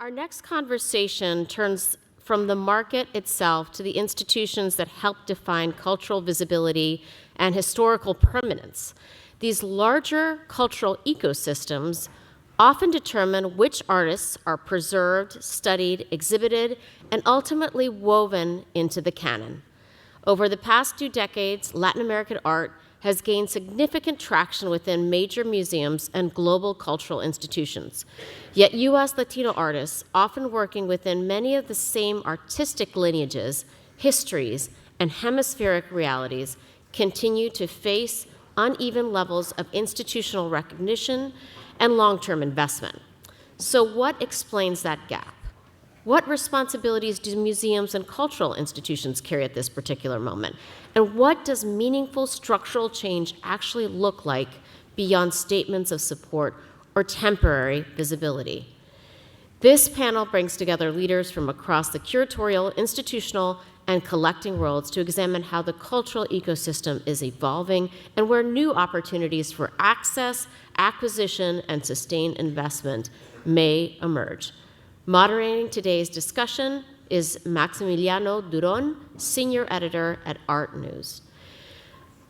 Our next conversation turns from the market itself to the institutions that help define cultural visibility and historical permanence. These larger cultural ecosystems often determine which artists are preserved, studied, exhibited, and ultimately woven into the canon. Over the past 2 decades, Latin American art has gained significant traction within major museums and global cultural institutions. Yet U.S. Latino artists, often working within many of the same artistic lineages, histories, and hemispheric realities, continue to face uneven levels of institutional recognition and long-term investment. So what explains that gap? What responsibilities do museums and cultural institutions carry at this particular moment? And what does meaningful structural change actually look like beyond statements of support or temporary visibility? This panel brings together leaders from across the curatorial, institutional, and collecting worlds to examine how the cultural ecosystem is evolving and where new opportunities for access, acquisition, and sustained investment may emerge. Moderating today's discussion is Maximiliano Duron, Senior Editor at Art News.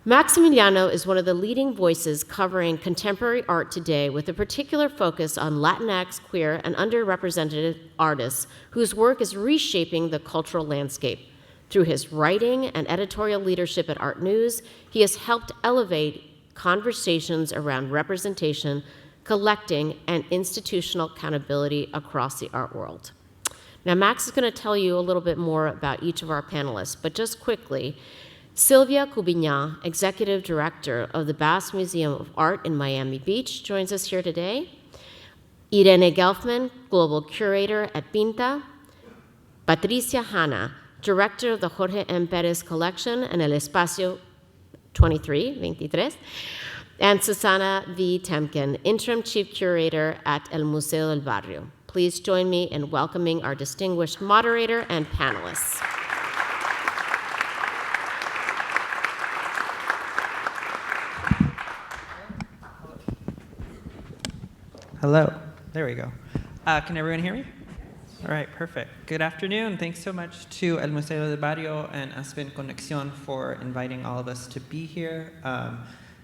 Maximiliano is one of the leading voices covering contemporary art today with a particular focus on Latinx, queer, and underrepresented artists whose work is reshaping the cultural landscape. Through his writing and editorial leadership at Art News, he has helped elevate conversations around representation, collecting, and institutional accountability across the art world. Now, Max is going to tell you a little bit more about each of our panelists, but just quickly, Sylvia Cubignan, Executive Director of the Bass Museum of Art in Miami Beach, joins us here today. Irene Gelfman, Global Curator at Pinta. Patricia Hanna, Director of the Jorge M. Perez Collection and El Espacio 23. And Susana V. Temkin, Interim Chief Curator at El Museo del Barrio. Please join me in welcoming our distinguished moderator and panelists. Hello. There we go. Can everyone hear me? All right, perfect. Good afternoon. Thanks so much to El Museo del Barrio and Aspen Conexión for inviting all of us to be here.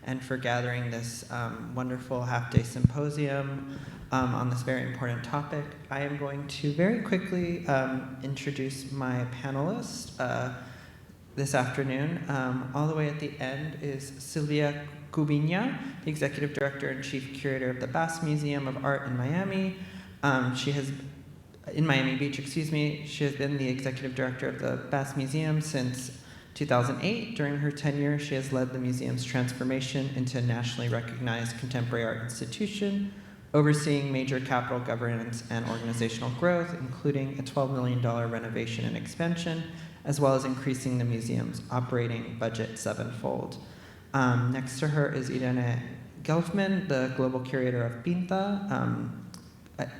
And for gathering this wonderful half-day symposium on this very important topic. I am going to very quickly introduce my panelists this afternoon. All the way at the end is Sylvia Cubignan, the Executive Director and Chief Curator of the Bass Museum of Art in Miami. In Miami Beach, excuse me. She has been the Executive Director of the Bass Museum since 2008. During her tenure, she has led the museum's transformation into a nationally recognized contemporary art institution, overseeing major capital governance and organizational growth, including a $12 million renovation and expansion, as well as increasing the museum's operating budget 7-fold. Next to her is Irene Gelfman, the Global Curator of Pinta.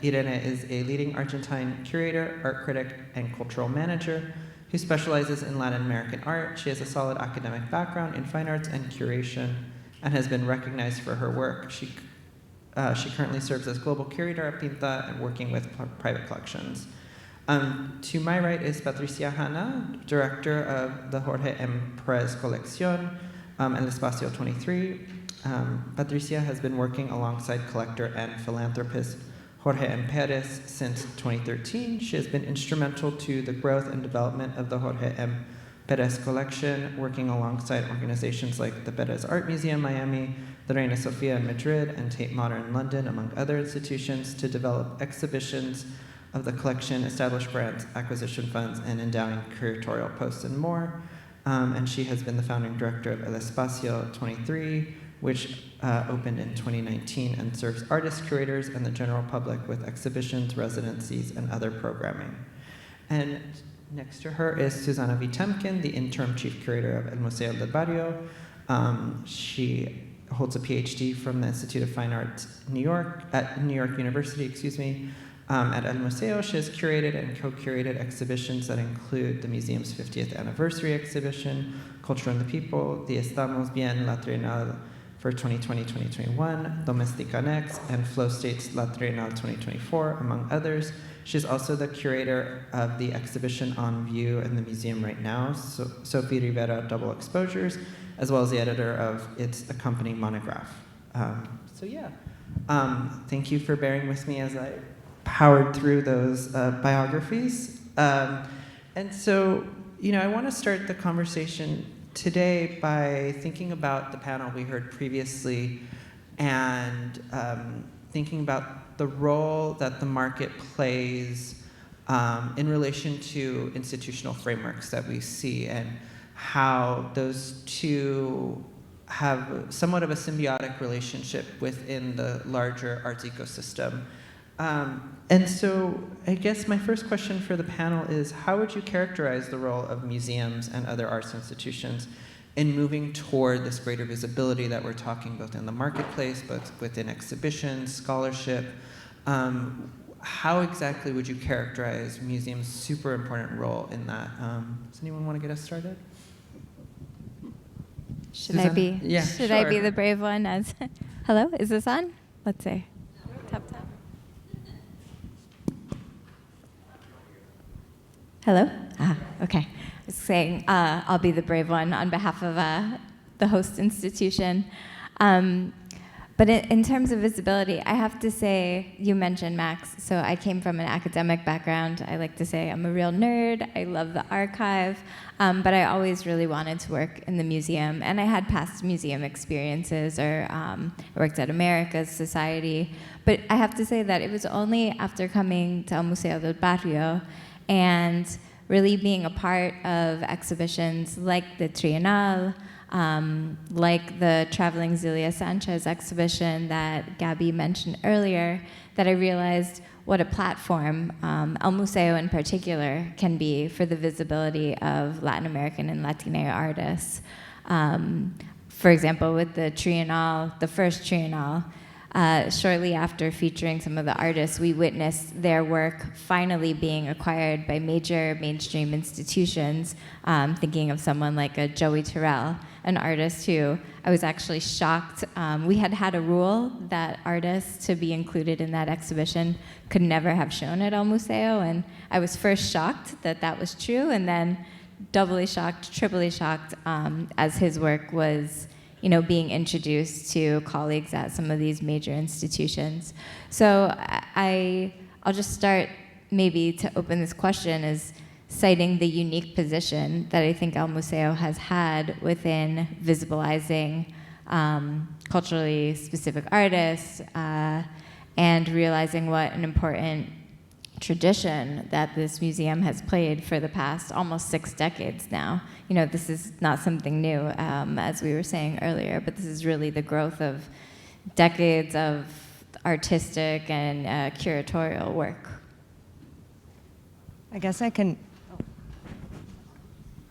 Irene is a leading Argentine curator, art critic, and cultural manager who specializes in Latin American art. She has a solid academic background in fine arts and curation and has been recognized for her work. She currently serves as global curator at Pinta and working with private collections. To my right is Patricia Hanna, director of the Jorge M. Perez Colección, El Espacio 23. Patricia has been working alongside collector and philanthropist Jorge M. Perez since 2013. She has been instrumental to the growth and development of the Jorge M. Perez collection, working alongside organizations like the Perez Art Museum Miami, the Reina Sofia in Madrid, and Tate Modern London, among other institutions, to develop exhibitions of the collection, establish grants, acquisition funds, and endowing curatorial posts and more. And she has been the founding director of El Espacio 23, which opened in 2019 and serves artists, curators, and the general public with exhibitions, residencies, and other programming. And next to her is Susana V. Temkin, the interim chief curator of El Museo del Barrio. She holds a PhD from the Institute of Fine Arts at New York University, At El Museo, she has curated and co-curated exhibitions that include the museum's 50th anniversary exhibition, Culture and the People, the Estamos Bien La Trienal for 2020-2021, Domestica Next, and Flow States La Trienal 2024, among others. She's also the curator of the exhibition on view in the museum right now, Sophie Rivera Double Exposures, as well as the editor of its accompanying monograph. Thank you for bearing with me as I powered through those biographies. And so, I want to start the conversation today by thinking about the panel we heard previously and thinking about the role that the market plays in relation to institutional frameworks that we see and how those two have somewhat of a symbiotic relationship within the larger arts ecosystem. And so I guess my first question for the panel is, how would you characterize the role of museums and other arts institutions in moving toward this greater visibility that we're talking both in the marketplace, both within exhibitions, scholarship? How exactly would you characterize museums' super important role in that? Does anyone want to get us started? Should I be sure. the brave one as hello? Is this on? Let's see. Tap tap. Hello? Okay. I was saying I'll be the brave one on behalf of the host institution. But in terms of visibility, I have to say, you mentioned Max, so I came from an academic background. I like to say I'm a real nerd. I love the archive, but I always really wanted to work in the museum, and I had past museum experiences, or I worked at America's Society. But I have to say that it was only after coming to El Museo del Barrio and really being a part of exhibitions like the Triennale, like the Traveling Zelia Sanchez exhibition that Gabby mentioned earlier, that I realized what a platform El Museo in particular can be for the visibility of Latin American and Latina artists. For example, with the Triennale, the first Triennale, shortly after featuring some of the artists, we witnessed their work finally being acquired by major mainstream institutions, thinking of someone like a Joey Terrell, an artist who I was actually shocked. We had a rule that artists to be included in that exhibition could never have shown at El Museo, and I was first shocked that that was true, and then doubly shocked, triply shocked as his work was being introduced to colleagues at some of these major institutions. So I'll just start maybe to open this question is citing the unique position that I think El Museo has had within visibilizing culturally specific artists and realizing what an important tradition that this museum has played for the past almost 6 decades now. This is not something new, as we were saying earlier, but this is really the growth of decades of artistic and curatorial work. I guess I can.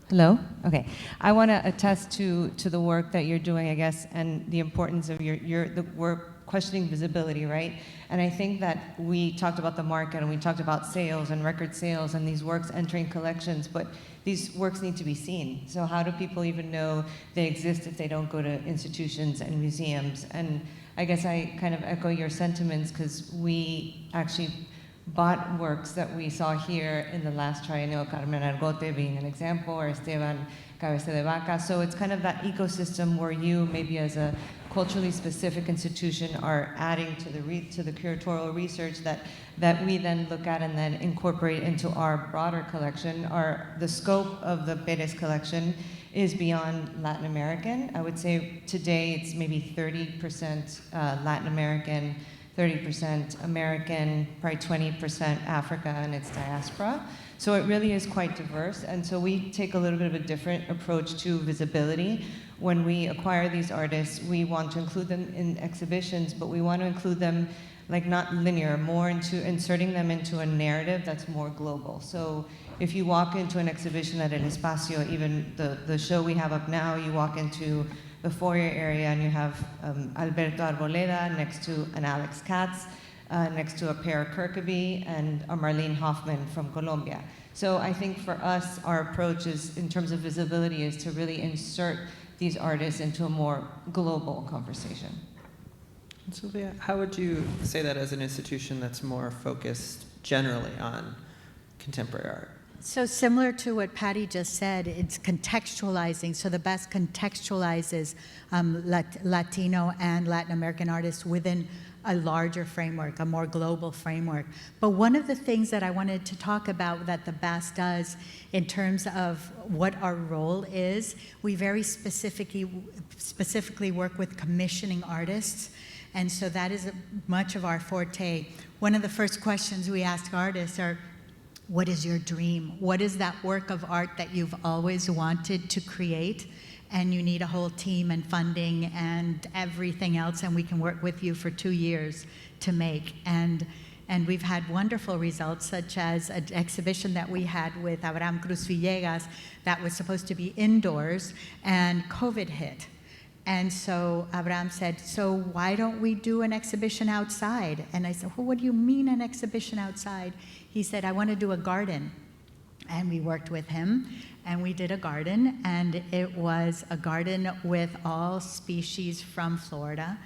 Hello? Okay. I want to attest to the work that you're doing, I guess, and the importance of the work questioning visibility, right? And I think that we talked about the market and we talked about sales and record sales and these works entering collections, but these works need to be seen. So how do people even know they exist if they don't go to institutions and museums? And I guess I kind of echo your sentiments because we actually bought works that we saw here in the last triennial, Carmen Argote being an example, or Esteban Cabeza de Vaca. So it's kind of that ecosystem where you, maybe as a culturally specific institution, are adding to the curatorial research that we then look at and then incorporate into our broader collection. The scope of the Perez collection is beyond Latin American. I would say today it's maybe 30% Latin American, 30% American, probably 20% Africa and its diaspora. So it really is quite diverse. And so we take a little bit of a different approach to visibility. When we acquire these artists, we want to include them in exhibitions, but we want to include them like not linear, more into inserting them into a narrative that's more global. So if you walk into an exhibition at El Espacio, even the show we have up now, you walk into the foyer area and you have Alberto Arboleda next to an Alex Katz, next to a Per Kirkeby and a Marlene Hoffman from Colombia. So I think for us, our approach is, in terms of visibility, is to really insert these artists into a more global conversation. Sylvia, how would you say that as an institution that's more focused generally on contemporary art? So similar to what Patty just said, it's contextualizing. So the best contextualizes Latino and Latin American artists within a larger framework, a more global framework. But one of the things that I wanted to talk about that the BAS does in terms of what our role is, we very specifically work with commissioning artists. And so that is much of our forte. One of the first questions we ask artists are, what is your dream? What is that work of art that you've always wanted to create? And you need a whole team and funding and everything else, and we can work with you for 2 years to make. And we've had wonderful results, such as an exhibition that we had with Abraham Cruz Villegas that was supposed to be indoors, and COVID hit. And so Abraham said, so why don't we do an exhibition outside? And I said, well, what do you mean an exhibition outside? He said, I want to do a garden. And we worked with him, and we did a garden, and it was a garden with all species from Florida.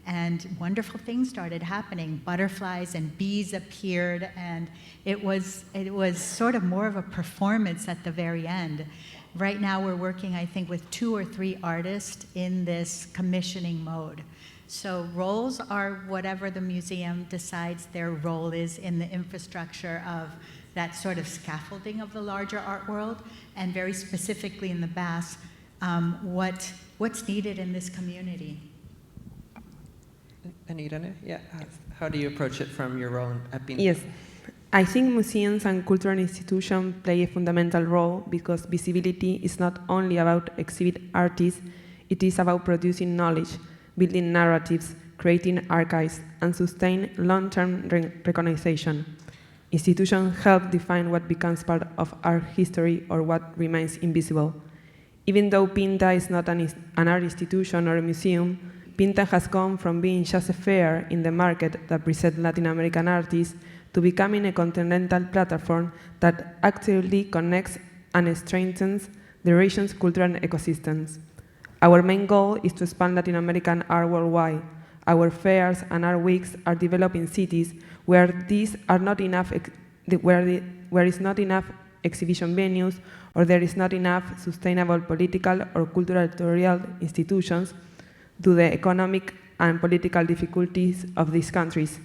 And wonderful things started happening. Butterflies and bees appeared, and it was sort of more of a performance at the very end. Right now we're working, I think, with 2 or 3 artists in this commissioning mode. So roles are whatever the museum decides their role is in the infrastructure of that sort of scaffolding of the larger art world, and very specifically in the BAS, what's needed in this community. Anita, yeah. How do you approach it from your role at Pinta? Yes. I think museums and cultural institutions play a fundamental role because visibility is not only about exhibit artists, it is about producing knowledge, building narratives, creating archives, and sustain long-term recognition. Institutions help define what becomes part of art history or what remains invisible. Even though Pinta is not an art institution or a museum, Pinta has gone from being just a fair in the market that presents Latin American artists to becoming a continental platform that actively connects and strengthens the region's cultural ecosystems. Our main goal is to expand Latin American art worldwide. Our fairs and art weeks are developed in cities where these are not enough, where is not enough exhibition venues, or there is not enough sustainable political or cultural territorial institutions due to the economic and political difficulties of these countries.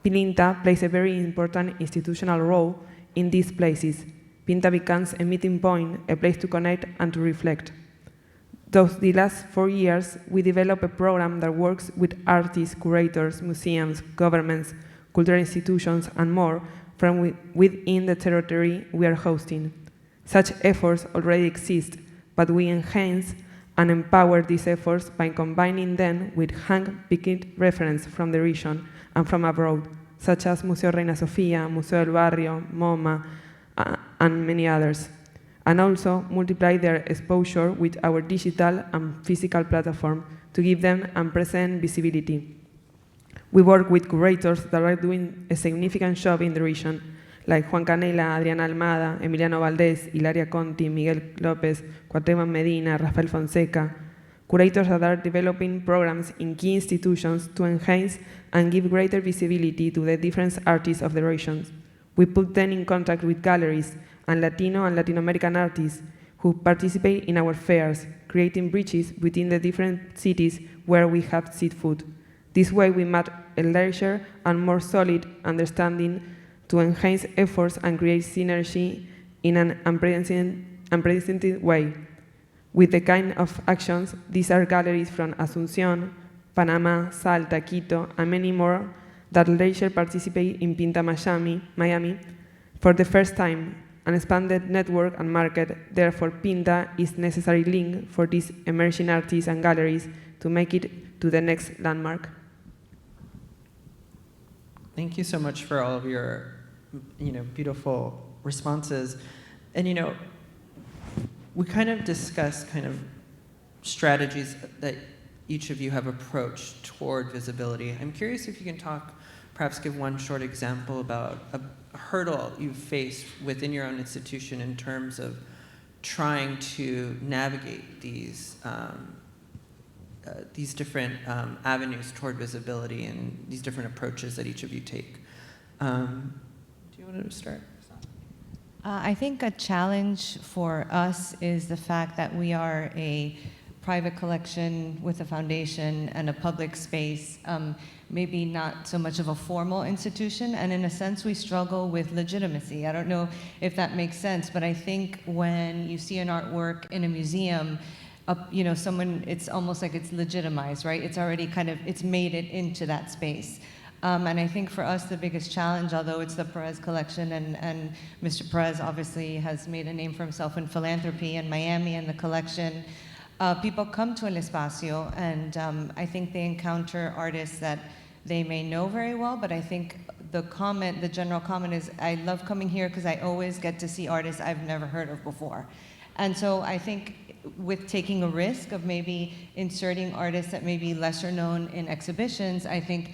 Pinta plays a very important institutional role in these places. Pinta becomes a meeting point, a place to connect and to reflect. Thus, the last 4 years, we developed a program that works with artists, curators, museums, governments, cultural institutions, and more from within the territory we are hosting. Such efforts already exist, but we enhance and empower these efforts by combining them with hand-picked reference from the region and from abroad, such as Museo Reina Sofía, Museo del Barrio, MoMA, and many others, and also multiply their exposure with our digital and physical platform to give them unprecedented visibility. We work with curators that are doing a significant job in the region, like Juan Canela, Adriana Almada, Emiliano Valdés, Hilaria Conti, Miguel López, Cuauhtémoc Medina, Rafael Fonseca, curators that are developing programs in key institutions to enhance and give greater visibility to the different artists of the regions. We put them in contact with galleries and Latino and Latin American artists who participate in our fairs, creating bridges between the different cities where we have seat food. This way we map a larger and more solid understanding to enhance efforts and create synergy in an unprecedented way. With the kind of actions, these are galleries from Asunción, Panama, Salta, Quito, and many more that later participate in Pinta Miami for the first time. An expanded network and market, therefore Pinta is necessary link for these emerging artists and galleries to make it to the next landmark. Thank you so much for all of your, beautiful responses. And we kind of discussed strategies that each of you have approached toward visibility. I'm curious if you can perhaps give one short example about a hurdle you've faced within your own institution in terms of trying to navigate these different avenues toward visibility and these different approaches that each of you take. wanted to start? I think a challenge for us is the fact that we are a private collection with a foundation and a public space, maybe not so much of a formal institution, and in a sense we struggle with legitimacy. I don't know if that makes sense, but I think when you see an artwork in a museum, it's almost like it's legitimized, right? It's already it's made it into that space. And I think for us, the biggest challenge, although it's the Perez collection, and Mr. Perez obviously has made a name for himself in philanthropy in Miami and the collection, people come to El Espacio, and I think they encounter artists that they may know very well, but I think the general comment is, I love coming here because I always get to see artists I've never heard of before. And so I think with taking a risk of maybe inserting artists that may be lesser known in exhibitions, I think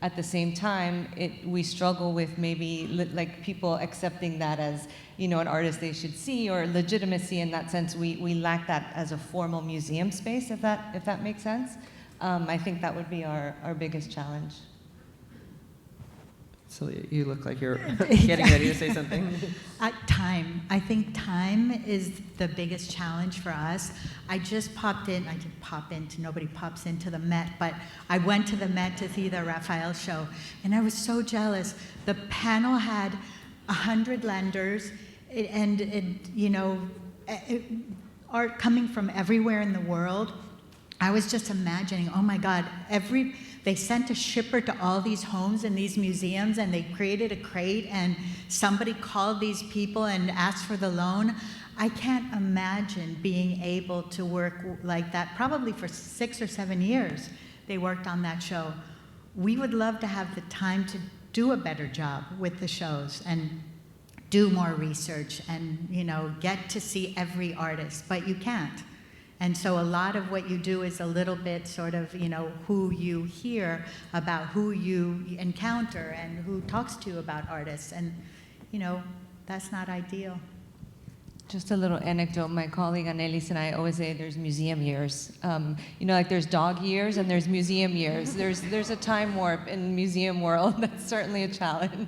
at the same time, we struggle with maybe people accepting that as an artist they should see, or legitimacy in that sense. We lack that as a formal museum space, if that makes sense. I think that would be our biggest challenge. So you look like you're getting ready to say something. Time. I think time is the biggest challenge for us. I just popped in. I didn't pop into. Nobody pops into the Met, but I went to the Met to see the Raphael show, and I was so jealous. The panel had 100 lenders, art coming from everywhere in the world. I was just imagining, oh my God, they sent a shipper to all these homes and these museums, and they created a crate, and somebody called these people and asked for the loan. I can't imagine being able to work like that. Probably for 6 or 7 years, they worked on that show. We would love to have the time to do a better job with the shows and do more research and, get to see every artist, but you can't. And so a lot of what you do is a little bit sort of, who you hear about, who you encounter, and who talks to you about artists. And, that's not ideal. Just a little anecdote. My colleague Annelies and I always say there's museum years. There's dog years and there's museum years. There's a time warp in the museum world. That's certainly a challenge.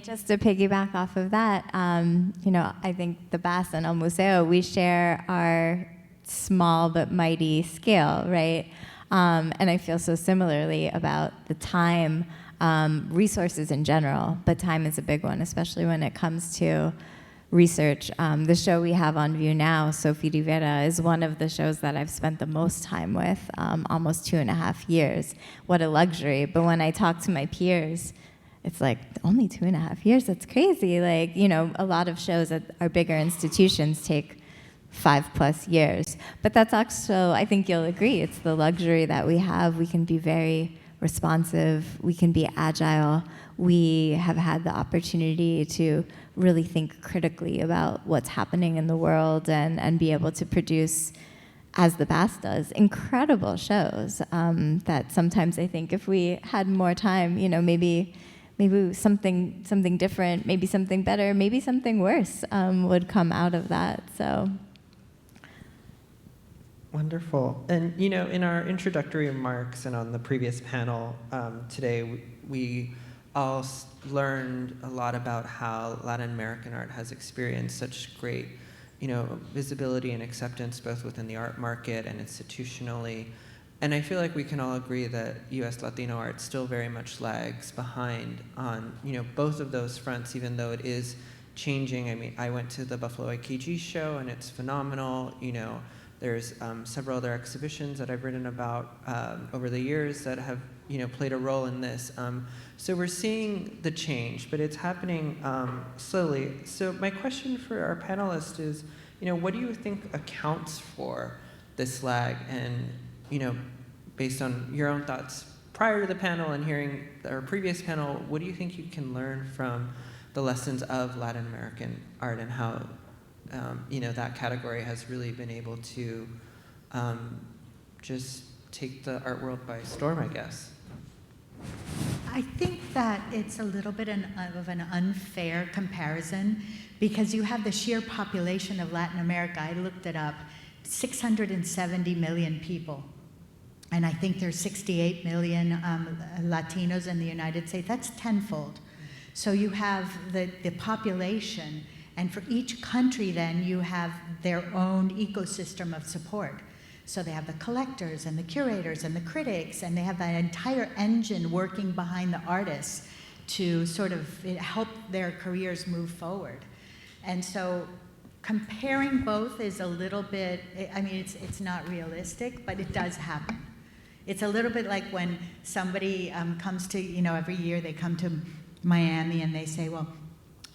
Just to piggyback off of that, I think the BAS and El Museo, we share our small but mighty scale, right? And I feel so similarly about the time, resources in general, but time is a big one, especially when it comes to research. The show we have on view now, Sophie Rivera, is one of the shows that I've spent the most time with, almost 2.5 years. What a luxury. But when I talk to my peers, it's like, only 2.5 years? That's crazy. A lot of shows at our bigger institutions take 5+ years. But that's also, I think you'll agree, it's the luxury that we have. We can be very responsive. We can be agile. We have had the opportunity to really think critically about what's happening in the world and be able to produce, as the BAS does, incredible shows that sometimes I think if we had more time, maybe something different, maybe something better, maybe something worse would come out of that. So. Wonderful. And in our introductory remarks and on the previous panel today, we all learned a lot about how Latin American art has experienced such great, visibility and acceptance both within the art market and institutionally. And I feel like we can all agree that U.S. Latino art still very much lags behind on, both of those fronts, even though it is changing. I went to the Buffalo IKG show, and it's phenomenal. There's several other exhibitions that I've written about over the years that have, played a role in this. So we're seeing the change, but it's happening slowly. So my question for our panelists is, what do you think accounts for this lag? And based on your own thoughts prior to the panel and hearing our previous panel, what do you think you can learn from the lessons of Latin American art and how, that category has really been able to just take the art world by storm, I guess? I think that it's a little bit of an unfair comparison because you have the sheer population of Latin America. I looked it up, 670 million people. And I think there's 68 million Latinos in the United States. That's tenfold. So you have the population, and for each country then you have their own ecosystem of support. So they have the collectors and the curators and the critics, and they have that entire engine working behind the artists to sort of help their careers move forward. And so comparing both is a little bit, I mean, it's not realistic, but it does happen. It's a little bit like when somebody comes to, you know, every year they come to Miami and they say, well,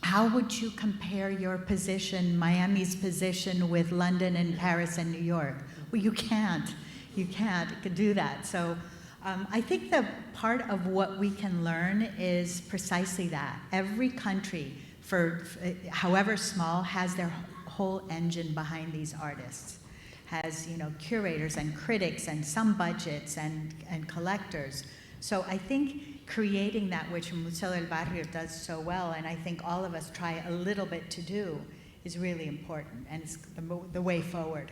how would you compare your position, Miami's position, with London and Paris and New York? Well, you can't. You could do that. So I think the part of what we can learn is precisely that. Every country, for however small, has their whole engine behind these artists. Has, you know, curators and critics and some budgets and collectors. So I think creating that, which Museo del Barrio does so well, and I think all of us try a little bit to do, is really important, and it's the way forward.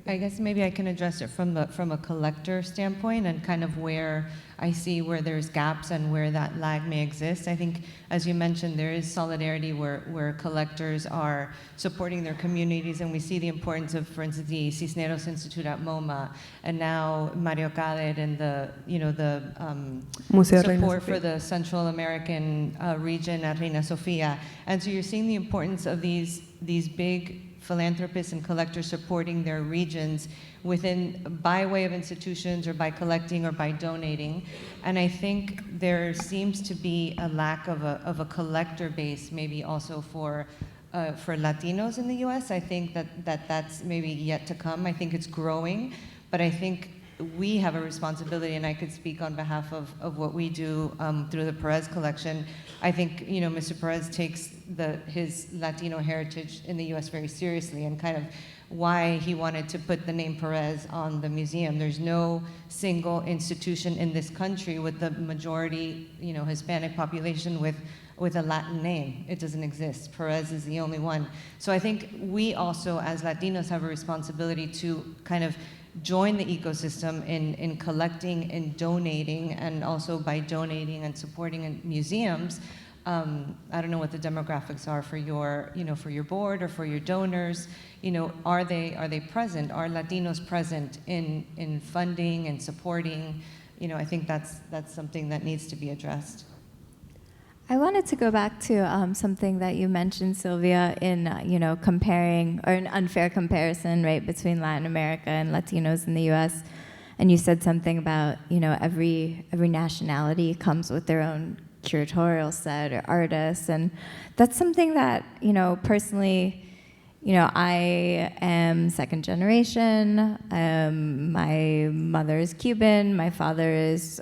I guess maybe I can address it from a collector standpoint and kind of where I see where there's gaps and where that lag may exist. I think, as you mentioned, there is solidarity where collectors are supporting their communities, and we see the importance of, for instance, the Cisneros Institute at MoMA, and now Mario Cadet and the Museo support for the Central American region at Reina Sofia. And so you're seeing the importance of these big philanthropists and collectors supporting their regions by way of institutions or by collecting or by donating. And I think there seems to be a lack of a collector base, maybe also for Latinos in the US. I think that's maybe yet to come. I think it's growing, but I think we have a responsibility, and I could speak on behalf of what we do through the Perez collection. I think, you know, Mr. Perez takes his Latino heritage in the U.S. very seriously, and kind of why he wanted to put the name Perez on the museum. There's no single institution in this country with the majority, you know, Hispanic population with a Latin name. It doesn't exist. Perez is the only one. So I think we also, as Latinos, have a responsibility to kind of join the ecosystem in collecting and donating, and also by donating and supporting in museums. I don't know what the demographics are for your, you know, for your board or for your donors. You know, are they present? Are Latinos present in funding and supporting? You know, I think that's something that needs to be addressed. I wanted to go back to something that you mentioned, Sylvia, in you know, comparing, or an unfair comparison, right, between Latin America and Latinos in the U.S. And you said something about, you know, every nationality comes with their own curatorial set or artists, and that's something that, you know, personally, you know, I am second generation. My mother is Cuban. My father is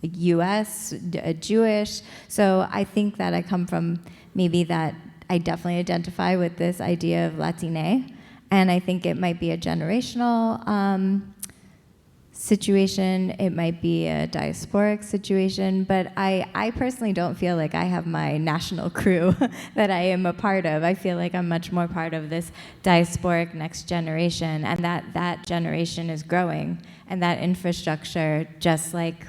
U.S., Jewish. So I think that I come from maybe that I definitely identify with this idea of Latine, and I think it might be a generational situation. It might be a diasporic situation, but I personally don't feel like I have my national crew that I am a part of. I feel like I'm much more part of this diasporic next generation, and that generation is growing, and that infrastructure, just like,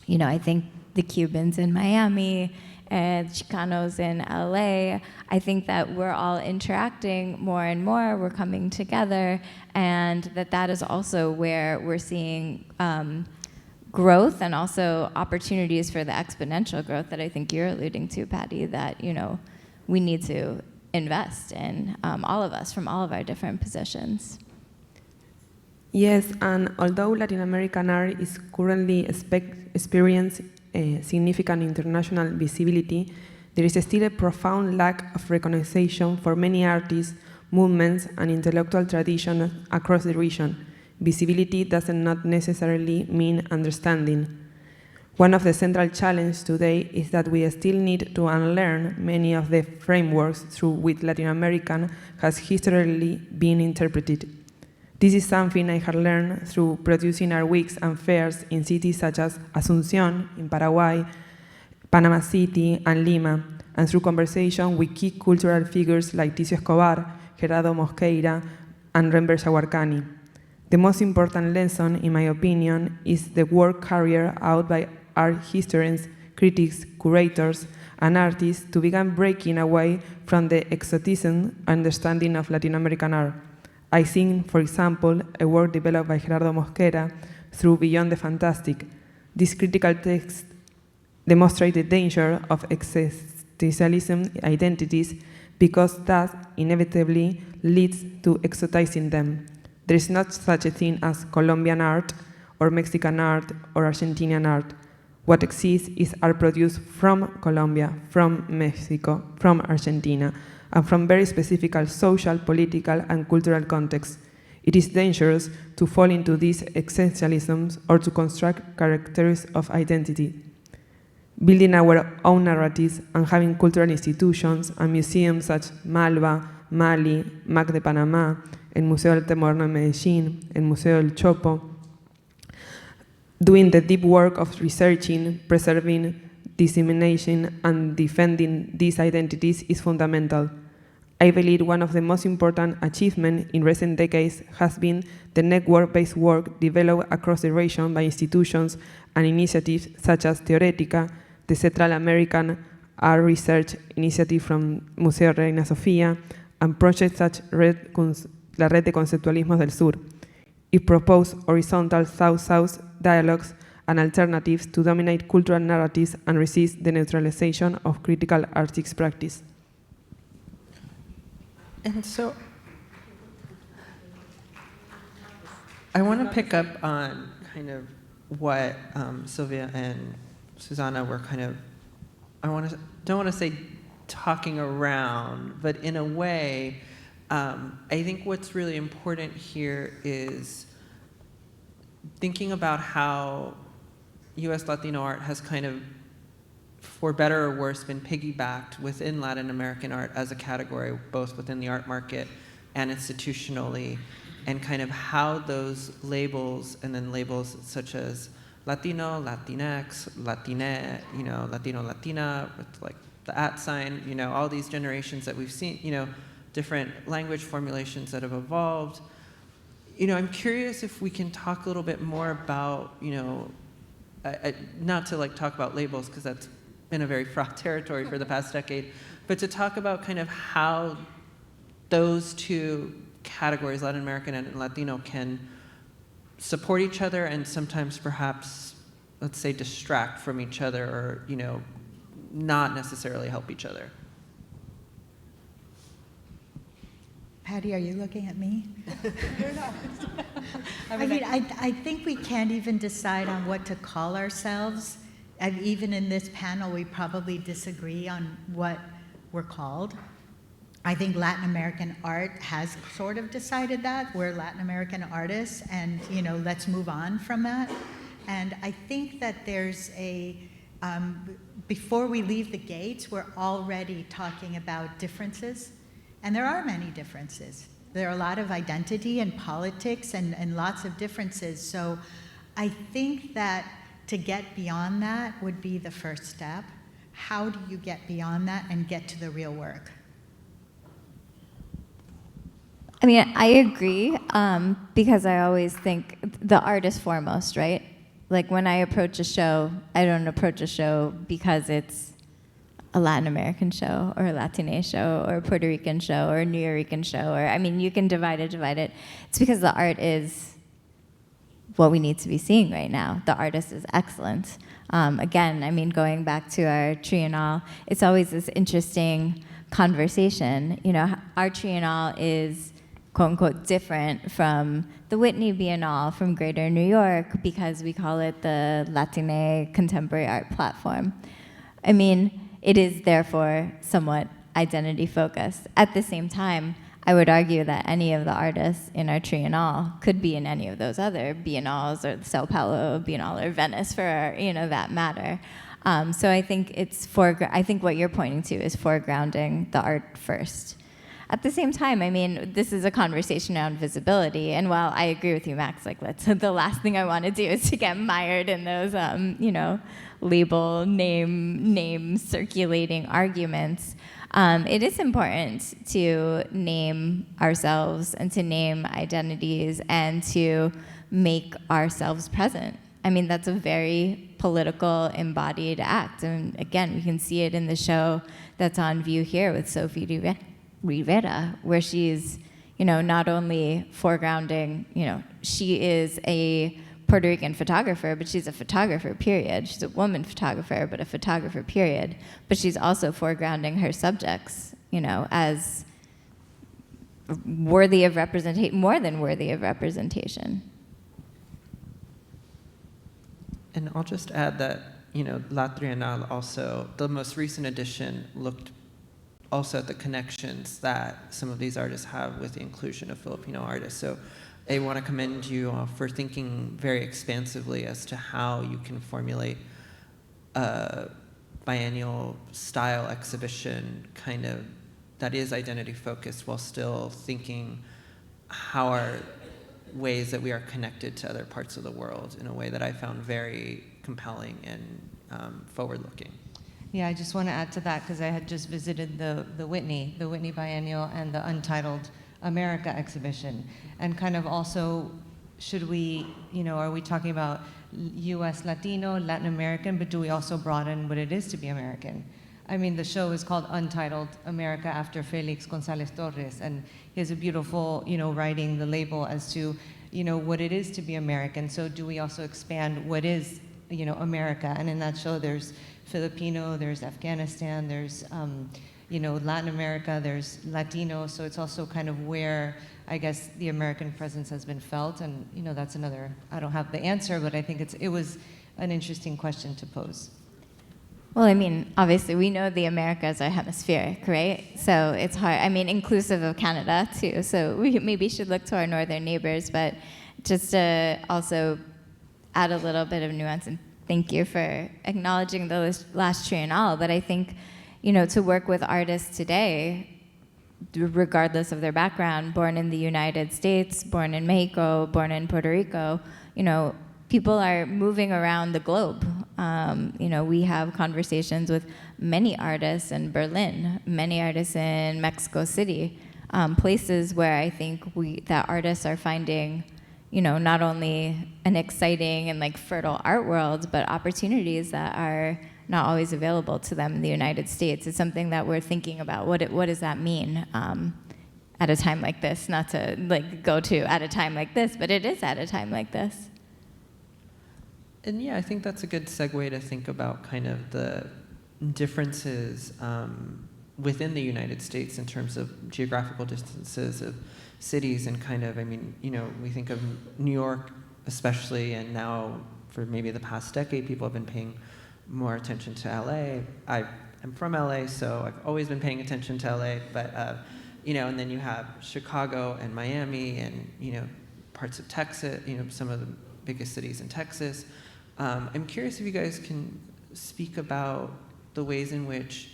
you know, I think the Cubans in Miami and Chicanos in LA, I think that we're all interacting more and more, we're coming together, and that is also where we're seeing growth and also opportunities for the exponential growth that I think you're alluding to, Patty, that, you know, we need to invest in, all of us, from all of our different positions. Yes, and although Latin American art is currently experiencing significant international visibility, there is still a profound lack of recognition for many artists, movements, and intellectual traditions across the region. Visibility does not necessarily mean understanding. One of the central challenges today is that we still need to unlearn many of the frameworks through which Latin American has historically been interpreted. This is something I have learned through producing art weeks and fairs in cities such as Asunción in Paraguay, Panama City, and Lima, and through conversation with key cultural figures like Ticio Escobar, Gerardo Mosqueira, and Renber Shawarkani. The most important lesson, in my opinion, is the work carried out by art historians, critics, curators, and artists to begin breaking away from the exoticism understanding of Latin American art. I think, for example, a work developed by Gerardo Mosquera through Beyond the Fantastic. This critical text demonstrates the danger of existentialism identities because that inevitably leads to exotizing them. There is not such a thing as Colombian art, or Mexican art, or Argentinian art. What exists is art produced from Colombia, from Mexico, from Argentina, and from very specific social, political, and cultural contexts. It is dangerous to fall into these essentialisms or to construct characters of identity. Building our own narratives and having cultural institutions and museums such as Malva, Mali, MAC de Panamá, el Museo del Arte Moderno en Medellín, el Museo del Chopo, doing the deep work of researching, preserving, disseminating, and defending these identities is fundamental. I believe one of the most important achievements in recent decades has been the network-based work developed across the region by institutions and initiatives such as Teoretica, the Central American Art Research Initiative from Museo Reina Sofía, and projects such as la Red de Conceptualismos del Sur. It proposed horizontal South-South dialogues and alternatives to dominate cultural narratives and resist the neutralization of critical artistic practice. And so I want to pick up on kind of what Sylvia and Susanna were kind of, don't want to say talking around, but in a way, I think what's really important here is thinking about how US Latino art has kind of, for better or worse, been piggybacked within Latin American art as a category, both within the art market and institutionally, and kind of how those labels, and then labels such as Latino, Latinx, Latine, Latino, Latina, with like the @ sign, all these generations that we've seen, different language formulations that have evolved. I'm curious if we can talk a little bit more about, not to like talk about labels because that's been a very fraught territory for the past decade, but to talk about kind of how those two categories, Latin American and Latino, can support each other and sometimes perhaps, let's say, distract from each other or, not necessarily help each other. Patty, are you looking at me? I think we can't even decide on what to call ourselves. And even in this panel, we probably disagree on what we're called. I think Latin American art has sort of decided that. We're Latin American artists, and let's move on from that. And I think that there's before we leave the gates, we're already talking about differences. And there are many differences. There are a lot of identity and politics and lots of differences. So I think that to get beyond that would be the first step. How do you get beyond that and get to the real work? I mean, I agree, because I always think the artist foremost, right? Like when I approach a show, I don't approach a show because it's a Latin American show or a Latine show or a Puerto Rican show or a New Yorker show, or you can divide it. It's because the art is what we need to be seeing right now. The artist is excellent. Again, going back to our Triennale, it's always this interesting conversation. Our Triennale is quote unquote different from the Whitney Biennale from Greater New York because we call it the Latine Contemporary Art Platform. It is therefore somewhat identity focused. At the same time, I would argue that any of the artists in our Triennale could be in any of those other biennales, or the Sao Paulo Biennale, or Venice for that matter. So I think I think what you're pointing to is foregrounding the art first. At the same time, this is a conversation around visibility, and while I agree with you, Max, the last thing I want to do is to get mired in those, label, name circulating arguments. It is important to name ourselves and to name identities and to make ourselves present. I mean, that's a very political, embodied act. And again, we can see it in the show that's on view here with Sophie Rivera, where she's, not only foregrounding, she is a Puerto Rican photographer, but she's a photographer, period. She's a woman photographer, but a photographer, period. But she's also foregrounding her subjects, as worthy of representation, more than worthy of representation. And I'll just add that, La Triennale also, the most recent edition looked also at the connections that some of these artists have with the inclusion of Filipino artists. So I want to commend you for thinking very expansively as to how you can formulate a biennial style exhibition that is identity focused while still thinking how are ways that we are connected to other parts of the world in a way that I found very compelling and forward-looking. Yeah, I just want to add to that because I had just visited the Whitney Biennial and the Untitled America exhibition, and kind of also, should we, are we talking about U.S. Latino, Latin American, but do we also broaden what it is to be American? I mean, the show is called Untitled America after Felix Gonzalez Torres, and he has a beautiful, writing the label as to, what it is to be American. So do we also expand what is, America? And in that show, there's Filipino, there's Afghanistan, there's, Latin America, there's Latino. So it's also kind of where, I guess, the American presence has been felt. And, that's another, I don't have the answer, but I think it was an interesting question to pose. Well, I mean, obviously, we know the Americas are hemispheric, right? So it's hard. I mean, inclusive of Canada, too. So we maybe should look to our northern neighbors. But just to also add a little bit of nuance, and thank you for acknowledging the last Triennale. But I think, to work with artists today, regardless of their background, born in the United States, born in Mexico, born in Puerto Rico, people are moving around the globe. We have conversations with many artists in Berlin, many artists in Mexico City, places where I think that artists are finding, not only an exciting and fertile art world, but opportunities that are not always available to them in the United States. It's something that we're thinking about. What does that mean at a time like this? Not to go to at a time like this, but it is at a time like this. And yeah, I think that's a good segue to think about kind of the differences within the United States in terms of geographical distances of cities and kind of, we think of New York especially, and now for maybe the past decade, people have been paying more attention to LA. I am from LA, so I've always been paying attention to LA, but, and then you have Chicago and Miami and, parts of Texas, some of the biggest cities in Texas. I'm curious if you guys can speak about the ways in which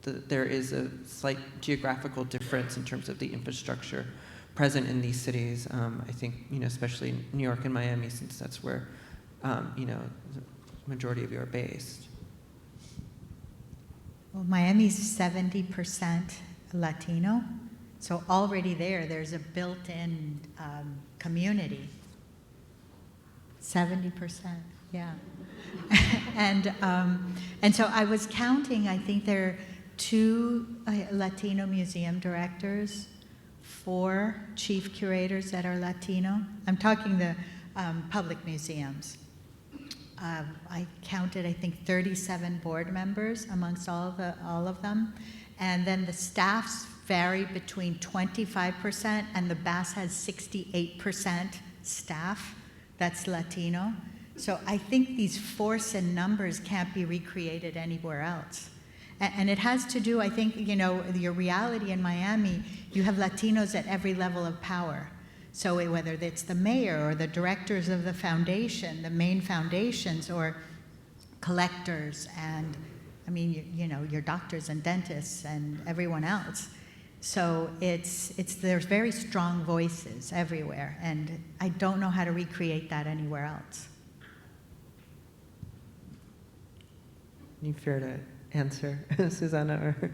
there is a slight geographical difference in terms of the infrastructure present in these cities. I think, especially New York and Miami, since that's where, the majority of you are based. Well, Miami's 70% Latino, so already there's a built-in community. 70%, yeah. And so I was counting, I think there are 2 Latino museum directors, 4 chief curators that are Latino. I'm talking the public museums. I counted, I think, 37 board members amongst all of them. And then the staffs vary between 25%, and the BAS has 68% staff that's Latino. So I think these force and numbers can't be recreated anywhere else. And it has to do, I think, your reality in Miami, you have Latinos at every level of power. So whether it's the mayor or the directors of the foundation, the main foundations, or collectors, and your doctors and dentists and everyone else. So there's very strong voices everywhere, and I don't know how to recreate that anywhere else. You fair to answer, Susanna or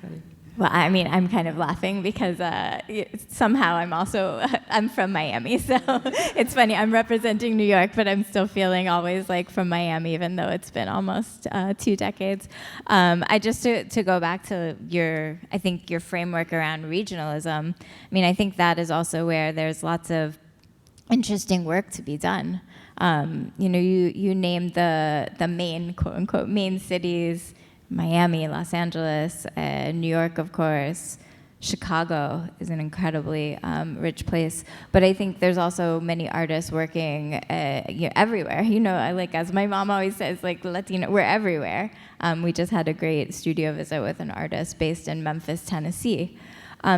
Shadi? Well, I mean, I'm kind of laughing because somehow I'm from Miami, so it's funny. I'm representing New York, but I'm still feeling always like from Miami, even though it's been almost 2 decades. I just to go back to I think your framework around regionalism. I mean, I think that is also where there's lots of interesting work to be done. You named the main, quote unquote, main cities. Miami, Los Angeles, New York, of course. Chicago is an incredibly rich place. But I think there's also many artists working everywhere. As my mom always says, like Latino, we're everywhere. We just had a great studio visit with an artist based in Memphis, Tennessee.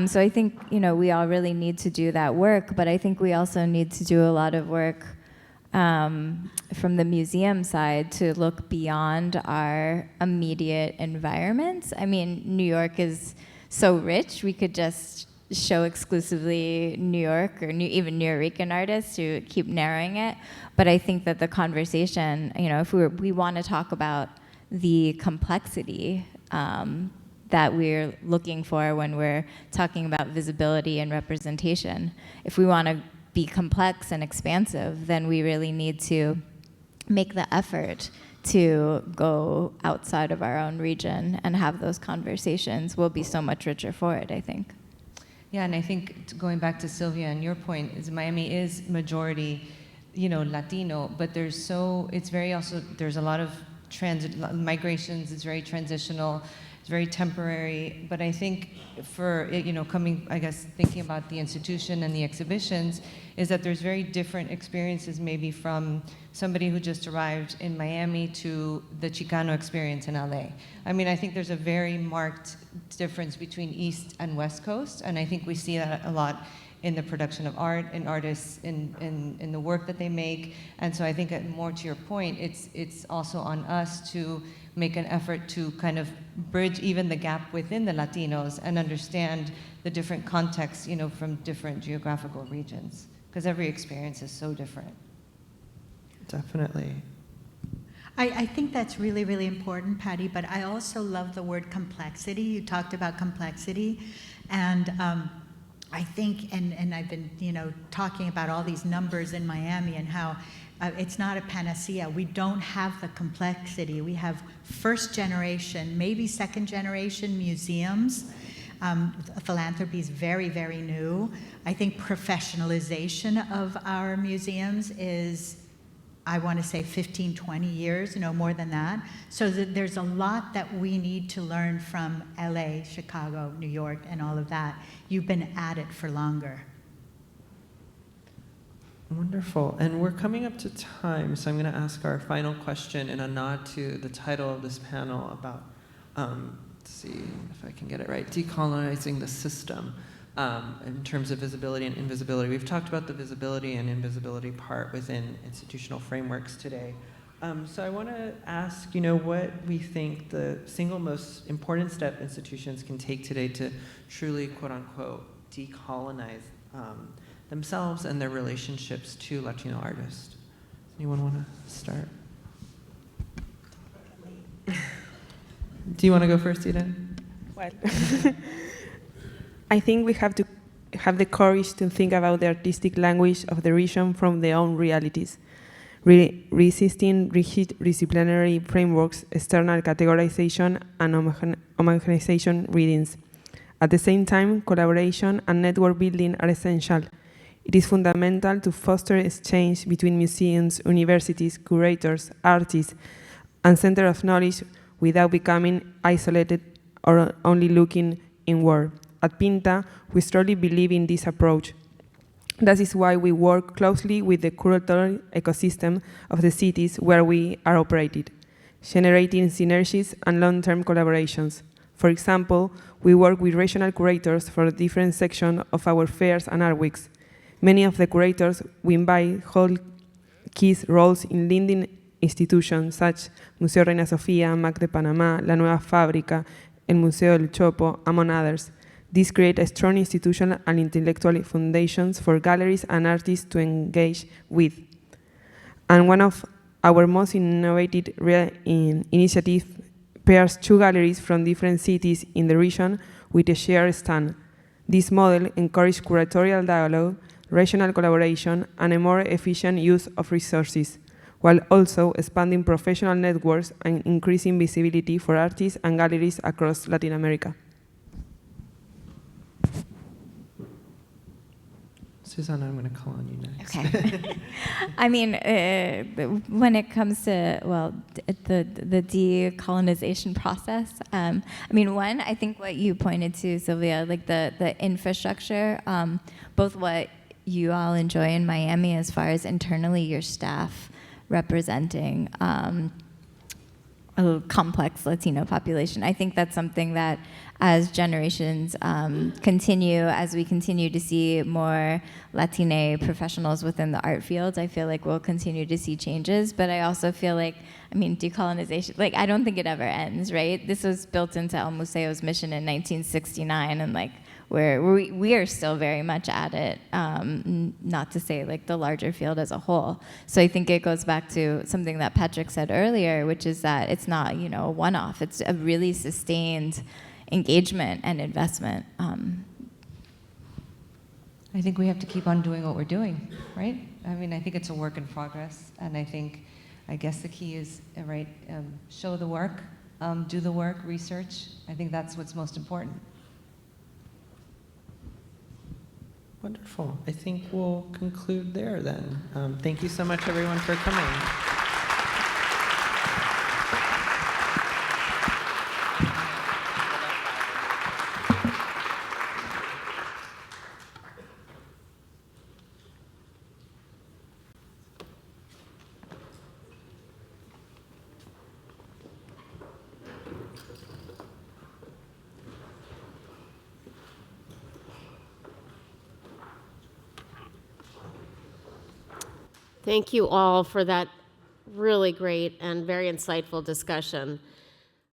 So I think, we all really need to do that work, but I think we also need to do a lot of work from the museum side to look beyond our immediate environments. I mean, New York is so rich, we could just show exclusively New York or even Nuyorican artists to keep narrowing it. But I think that the conversation, if we want to talk about the complexity that we're looking for when we're talking about visibility and representation, if we want to be complex and expansive, then we really need to make the effort to go outside of our own region and have those conversations. We'll be so much richer for it, I think. Yeah, and I think going back to Sylvia and your point is Miami is majority, Latino, but there's a lot of migrations. It's very transitional. It's very temporary. But I think for thinking about the institution and the exhibitions, is that there's very different experiences maybe from somebody who just arrived in Miami to the Chicano experience in LA. I mean, I think there's a very marked difference between East and West Coast, and I think we see that a lot in the production of art and artists in the work that they make. And so I think more to your point, it's also on us to make an effort to kind of bridge even the gap within the Latinos and understand the different contexts, from different geographical regions, because every experience is so different. Definitely. I think that's really, really important, Patty, but I also love the word complexity. You talked about complexity, and I think, and I've been, talking about all these numbers in Miami and how it's not a panacea. We don't have the complexity. We have first generation, maybe second generation museums. Philanthropy is very, very new. I think professionalization of our museums is, I want to say 15, 20 years, no more than that. So there's a lot that we need to learn from LA, Chicago, New York, and all of that. You've been at it for longer. Wonderful. And we're coming up to time, so I'm going to ask our final question in a nod to the title of this panel about, let's see if I can get it right, decolonizing the system in terms of visibility and invisibility. We've talked about the visibility and invisibility part within institutional frameworks today. So I want to ask, what we think the single most important step institutions can take today to truly, quote unquote, decolonize themselves and their relationships to Latino artists. Does anyone want to start? Do you want to go first, Eden? Well, I think we have to have the courage to think about the artistic language of the region from their own realities, resisting rigid disciplinary frameworks, external categorization, and homogenization readings. At the same time, collaboration and network building are essential. It is fundamental to foster exchange between museums, universities, curators, artists, and centers of knowledge without becoming isolated or only looking inward. At Pinta, we strongly believe in this approach. That is why we work closely with the curatorial ecosystem of the cities where we are operated, generating synergies and long-term collaborations. For example, we work with regional curators for different sections of our fairs and art weeks. Many of the curators we invite hold key roles in leading institutions such as Museo Reina Sofía, MAC de Panamá, La Nueva Fábrica, el Museo del Chopo, among others. This creates a strong institutional and intellectual foundations for galleries and artists to engage with. And one of our most innovative initiatives pairs two galleries from different cities in the region with a shared stand. This model encouraged curatorial dialogue, regional collaboration, and a more efficient use of resources, while also expanding professional networks and increasing visibility for artists and galleries across Latin America. Susanna, I'm going to call on you next. Okay. I mean, when it comes to, well, the decolonization process, I mean, one, I think what you pointed to, Sylvia, like the infrastructure, both what you all enjoy in Miami as far as internally your staff representing a complex Latino population. I think that's something that as generations continue, as we continue to see more Latine professionals within the art field, I feel like we'll continue to see changes. But I also feel like, I mean, decolonization, like, I don't think it ever ends, right? This was built into El Museo's mission in 1969, and like, we are still very much at it, not to say like the larger field as a whole. So I think it goes back to something that Patrick said earlier, which is that it's not, you know, a one-off. It's a really sustained engagement and investment. I think we have to keep on doing what we're doing, right? I mean, I think it's a work in progress, and I guess the key is, right, show the work, do the work, research. I think that's what's most important. Wonderful. I think we'll conclude there then. Thank you so much, everyone, for coming. Thank you all for that really great and very insightful discussion.